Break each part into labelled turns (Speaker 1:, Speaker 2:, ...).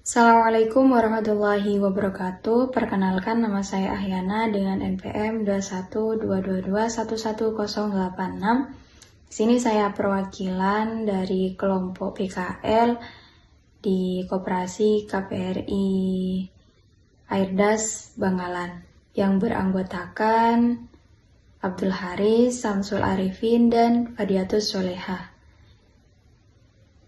Speaker 1: Assalamualaikum warahmatullahi wabarakatuh. Perkenalkan, nama saya Ahyana dengan NPM 21222111086. Di sini saya perwakilan dari kelompok PKL di Koperasi KPRI Airdas Bangkalan yang beranggotakan Abdul Haris, Samsul Arifin, dan Fadiatus Solehah.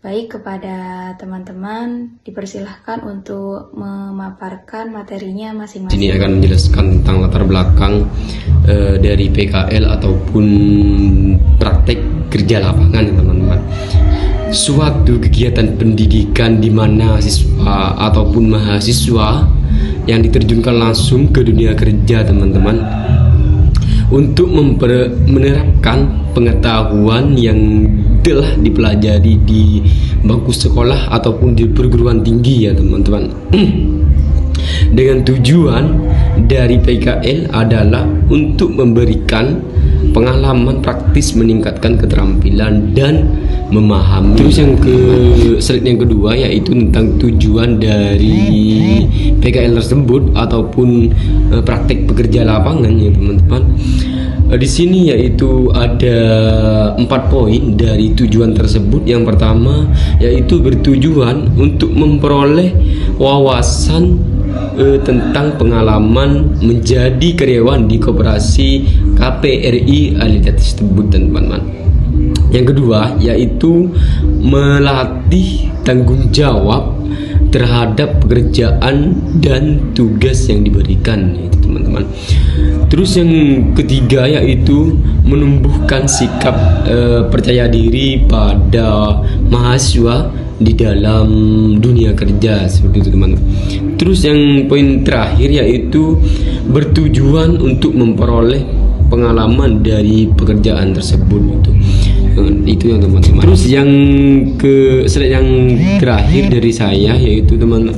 Speaker 1: Baik, kepada teman-teman dipersilahkan untuk memaparkan materinya masing-masing.
Speaker 2: Ini akan menjelaskan tentang latar belakang dari PKL ataupun praktek kerja lapangan, teman-teman. Suatu kegiatan pendidikan di mana siswa ataupun mahasiswa yang diterjunkan langsung ke dunia kerja, teman-teman, untuk menerapkan pengetahuan yang telah dipelajari di bangku sekolah ataupun di perguruan tinggi, ya teman-teman. Dengan tujuan dari PKL adalah untuk memberikan pengalaman praktis, meningkatkan keterampilan dan memahami. Terus slide yang kedua yaitu tentang tujuan dari PKL tersebut ataupun praktek pekerja lapangan, ya teman-teman. Di sini yaitu ada 4 poin dari tujuan tersebut. Yang pertama yaitu bertujuan untuk memperoleh wawasan tentang pengalaman menjadi karyawan di Koperasi KPRI Airdas tersebut, teman-teman. Yang kedua yaitu melatih tanggung jawab terhadap pekerjaan dan tugas yang diberikan, itu teman-teman. Terus yang ketiga yaitu menumbuhkan sikap percaya diri pada mahasiswa di dalam dunia kerja, seperti itu, teman-teman. Terus yang poin terakhir yaitu bertujuan untuk memperoleh pengalaman dari pekerjaan tersebut, itu yang teman-teman. Terus yang slide yang terakhir dari saya yaitu teman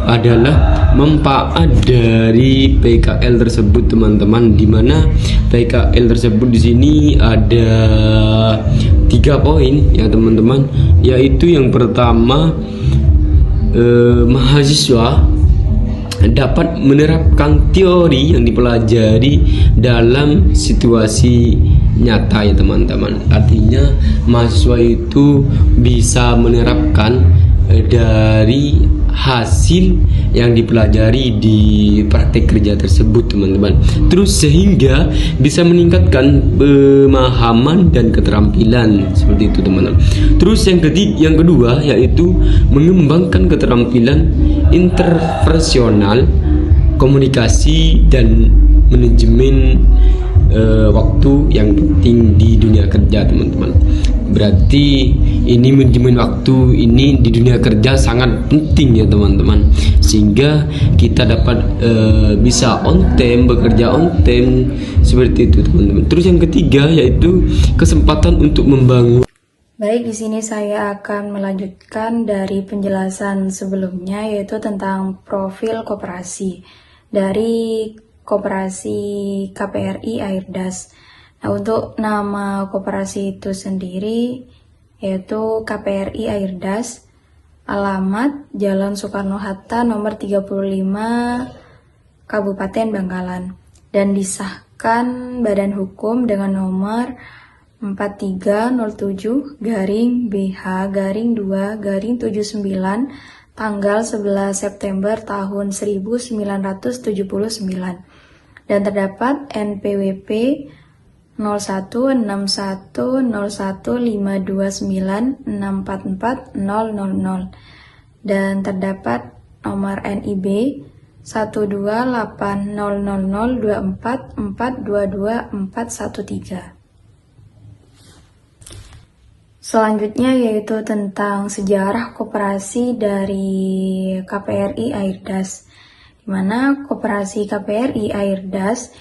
Speaker 2: adalah manfaat dari PKL tersebut, teman-teman, di mana PKL tersebut di sini ada 3 poin, ya teman-teman, yaitu yang pertama mahasiswa dapat menerapkan teori yang dipelajari dalam situasi nyata, ya teman-teman. Artinya mahasiswa itu bisa menerapkan dari hasil yang dipelajari di praktek kerja tersebut, teman-teman. Terus sehingga bisa meningkatkan pemahaman dan keterampilan, seperti itu, teman-teman. Terus yang kedua yaitu mengembangkan keterampilan interpersonal, komunikasi dan manajemen waktu yang penting di dunia kerja, teman-teman. Berarti ini manajemen waktu ini di dunia kerja sangat penting, ya teman-teman, sehingga kita dapat bisa on time, bekerja on time, seperti itu, teman-teman. Terus yang ketiga yaitu kesempatan untuk membangun.
Speaker 1: Baik, di sini saya akan melanjutkan dari penjelasan sebelumnya, yaitu tentang profil koperasi dari Koperasi KPRI Airdas. Nah, untuk nama koperasi itu sendiri yaitu KPRI Airdas, alamat Jalan Soekarno-Hatta nomor 35, Kabupaten Bangkalan, dan disahkan Badan Hukum dengan nomor 4307-BH-2-79 tanggal 11 September tahun 1979, dan terdapat NPWP 01610152964400, dan terdapat nomor NIB 128000244221413. Selanjutnya yaitu tentang sejarah koperasi dari KPRI Airdas, di mana koperasi KPRI Airdas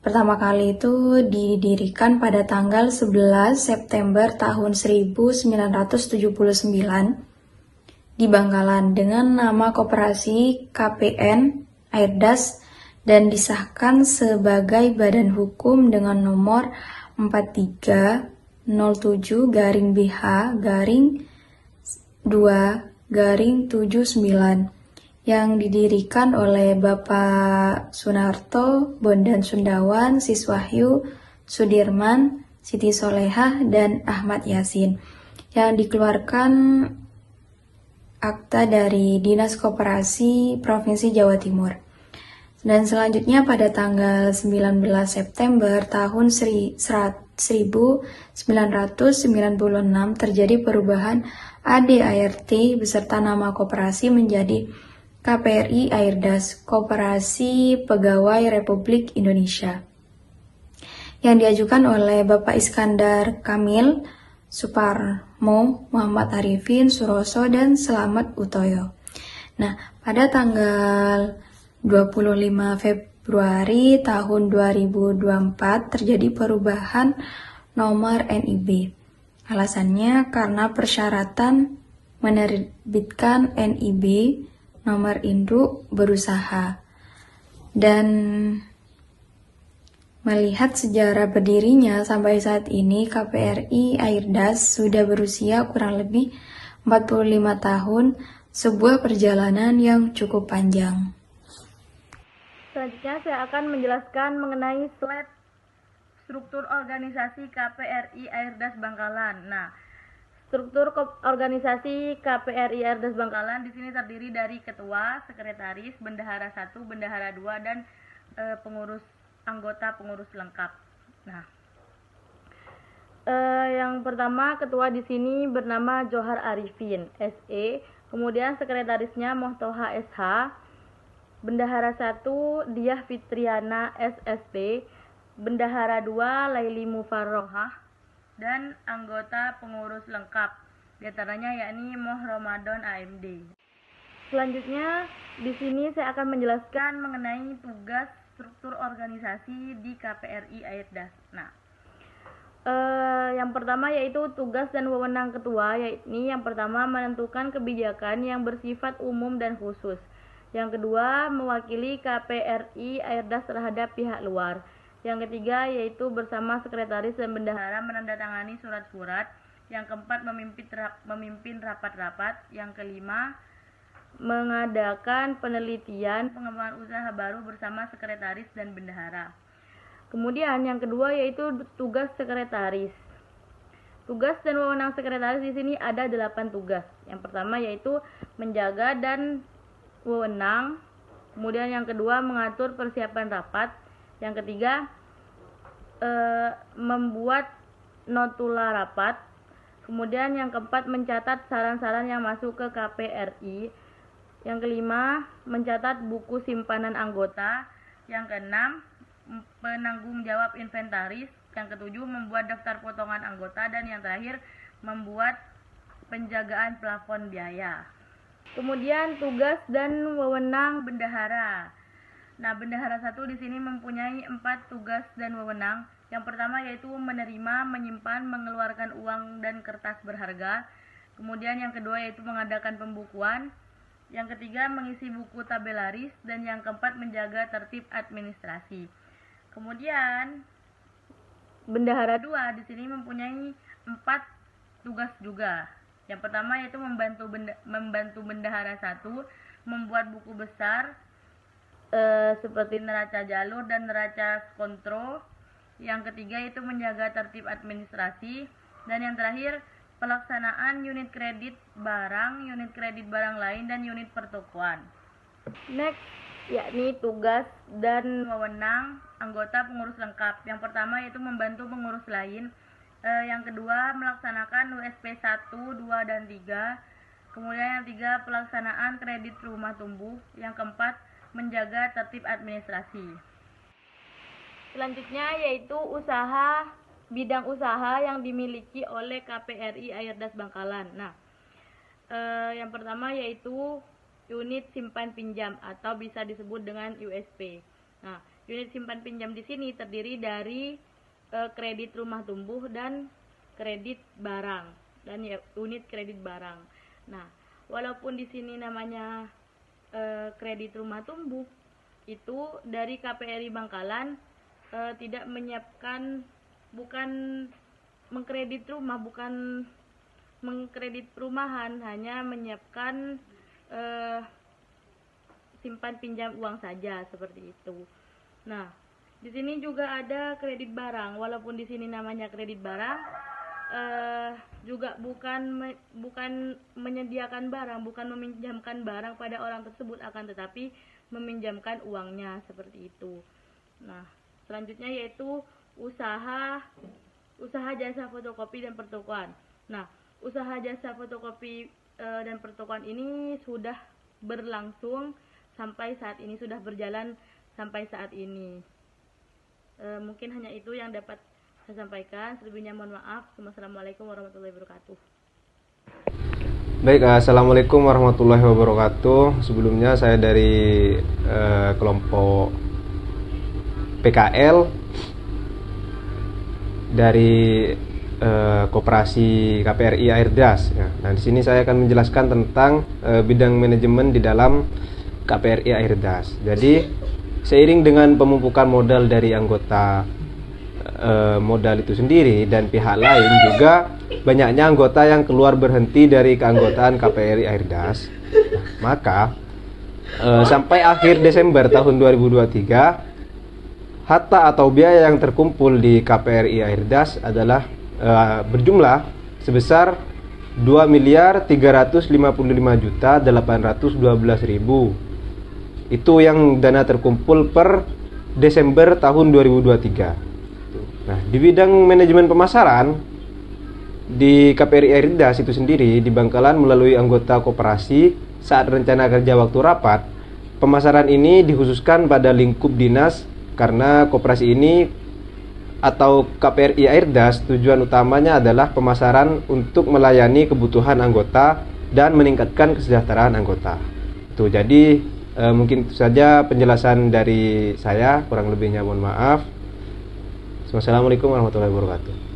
Speaker 1: pertama kali itu didirikan pada tanggal 11 September tahun 1979 di Bangkalan dengan nama koperasi KPN Airdas, dan disahkan sebagai badan hukum dengan nomor 4307-BH-2 Garing 79 yang didirikan oleh Bapak Sunarto, Bondan Sundawan, Siswahyu, Sudirman, Siti Solehah, dan Ahmad Yasin, yang dikeluarkan akta dari Dinas Koperasi Provinsi Jawa Timur. Dan selanjutnya pada tanggal 19 September tahun 1996 terjadi perubahan ADART beserta nama koperasi menjadi KPRI Airdas, Koperasi Pegawai Republik Indonesia, yang diajukan oleh Bapak Iskandar Kamil, Suparmo, Muhammad Arifin, Suroso, dan Selamat Utoyo. Nah, pada tanggal 25 Februari tahun 2024 terjadi perubahan nomor NIB. Alasannya karena persyaratan menerbitkan NIB nomor induk berusaha, dan melihat sejarah berdirinya sampai saat ini, KPRI Airdas sudah berusia kurang lebih 45 tahun, sebuah perjalanan yang cukup panjang.
Speaker 3: Selanjutnya saya akan menjelaskan mengenai slide struktur organisasi KPRI Airdas Bangkalan. Nah, struktur organisasi KPRI Airdas Bangkalan di sini terdiri dari ketua, sekretaris, bendahara 1, bendahara 2, dan anggota pengurus lengkap. Nah, yang pertama ketua di sini bernama Johar Arifin, SE. Kemudian sekretarisnya Mohtoha SH. Bendahara 1 Diah Fitriana SST. Bendahara 2 Laili Mufarrohah. Dan anggota pengurus lengkap, diantaranya yakni Moh Ramadan AMD. Selanjutnya di sini saya akan menjelaskan mengenai tugas struktur organisasi di KPRI Airdas. Nah, yang pertama yaitu tugas dan wewenang ketua, yakni yang pertama menentukan kebijakan yang bersifat umum dan khusus. Yang kedua mewakili KPRI Airdas terhadap pihak luar. Yang ketiga yaitu bersama sekretaris dan bendahara menandatangani surat-surat. Yang keempat memimpin rapat-rapat. Yang kelima mengadakan penelitian pengembangan usaha baru bersama sekretaris dan bendahara. Kemudian yang kedua yaitu tugas sekretaris. Tugas dan wewenang sekretaris di sini ada 8 tugas. Yang pertama yaitu menjaga dan wewenang. Kemudian yang kedua mengatur persiapan rapat. Yang ketiga membuat notula rapat. Kemudian yang keempat mencatat saran-saran yang masuk ke KPRI. Yang kelima mencatat buku simpanan anggota. Yang keenam penanggung jawab inventaris. Yang ketujuh membuat daftar potongan anggota. Dan yang terakhir membuat penjagaan plafon biaya. Kemudian tugas dan wewenang bendahara. Nah, bendahara 1 di sini mempunyai 4 tugas dan wewenang. Yang pertama yaitu menerima, menyimpan, mengeluarkan uang dan kertas berharga. Kemudian yang kedua yaitu mengadakan pembukuan. Yang ketiga mengisi buku tabelaris, dan yang keempat menjaga tertib administrasi. Kemudian bendahara 2 di sini mempunyai 4 tugas juga. Yang pertama yaitu membantu bendahara 1 membuat buku besar seperti neraca jalur dan neraca kontrol. Yang ketiga yaitu menjaga tertib administrasi. Dan yang terakhir pelaksanaan unit kredit barang lain, dan unit pertokoan. Next, yakni tugas dan wewenang anggota pengurus lengkap. Yang pertama yaitu membantu pengurus lain. Yang kedua melaksanakan USP 1, 2, dan 3. Kemudian yang tiga pelaksanaan kredit rumah tumbuh. Yang keempat menjaga tertib administrasi. Selanjutnya yaitu bidang usaha yang dimiliki oleh KPRI Airdas Bangkalan. Nah, yang pertama yaitu unit simpan pinjam atau bisa disebut dengan USP. Nah, unit simpan pinjam di sini terdiri dari kredit rumah tumbuh dan kredit barang, dan unit kredit barang. Nah, walaupun di sini namanya kredit rumah tumbuh, itu dari KPRI Bangkalan tidak menyiapkan, bukan mengkredit rumah, bukan mengkredit perumahan hanya menyiapkan simpan pinjam uang saja seperti itu. Nah, di sini juga ada kredit barang. Walaupun di sini namanya kredit barang, juga bukan menyediakan barang, bukan meminjamkan barang pada orang tersebut, akan tetapi meminjamkan uangnya seperti itu. Nah, selanjutnya yaitu usaha jasa fotokopi dan pertokoan. Nah, usaha jasa fotokopi dan pertokoan ini sudah berlangsung sampai saat ini, sudah berjalan sampai saat ini. Mungkin hanya itu yang dapat saya sampaikan. Selebihnya mohon maaf. Wassalamualaikum warahmatullahi wabarakatuh.
Speaker 4: Baik, assalamualaikum warahmatullahi wabarakatuh. Sebelumnya saya dari kelompok PKL dari Koperasi KPRI Airdas. Nah, di sini saya akan menjelaskan tentang bidang manajemen di dalam KPRI Airdas. Jadi, seiring dengan pemumpukan modal dari anggota modal itu sendiri dan pihak lain, juga banyaknya anggota yang keluar berhenti dari keanggotaan KPRI Airdas. Maka sampai akhir Desember tahun 2023, harta atau biaya yang terkumpul di KPRI Airdas adalah berjumlah sebesar 2.355.812.000. Itu yang dana terkumpul per Desember tahun 2023. Nah, di bidang manajemen pemasaran di KPRI Airdas itu sendiri di Bangkalan melalui anggota koperasi, saat rencana kerja waktu rapat, pemasaran ini dikhususkan pada lingkup dinas karena koperasi ini atau KPRI Airdas tujuan utamanya adalah pemasaran untuk melayani kebutuhan anggota dan meningkatkan kesejahteraan anggota. Itu jadi mungkin itu saja penjelasan dari saya, kurang lebihnya mohon maaf. Wassalamualaikum warahmatullahi wabarakatuh.